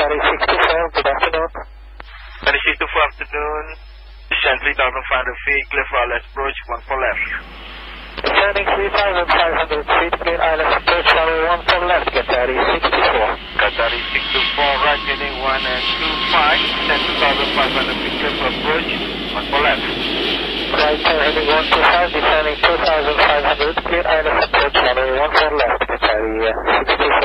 Qatari 64, good afternoon. Qatari 64, afternoon. Descend 3,500 feet, clear for ILS approach, 1 for left. Descending 3,500 feet, clear ILS approach, runway 1 for left, Qatari 64. Qatari 624, right heading 1 and 25, descend 2,500 feet, clear for approach, 1 for left. Right heading 125, descending 2,500, clear ILS approach, runway 1 for left, Qatari 64.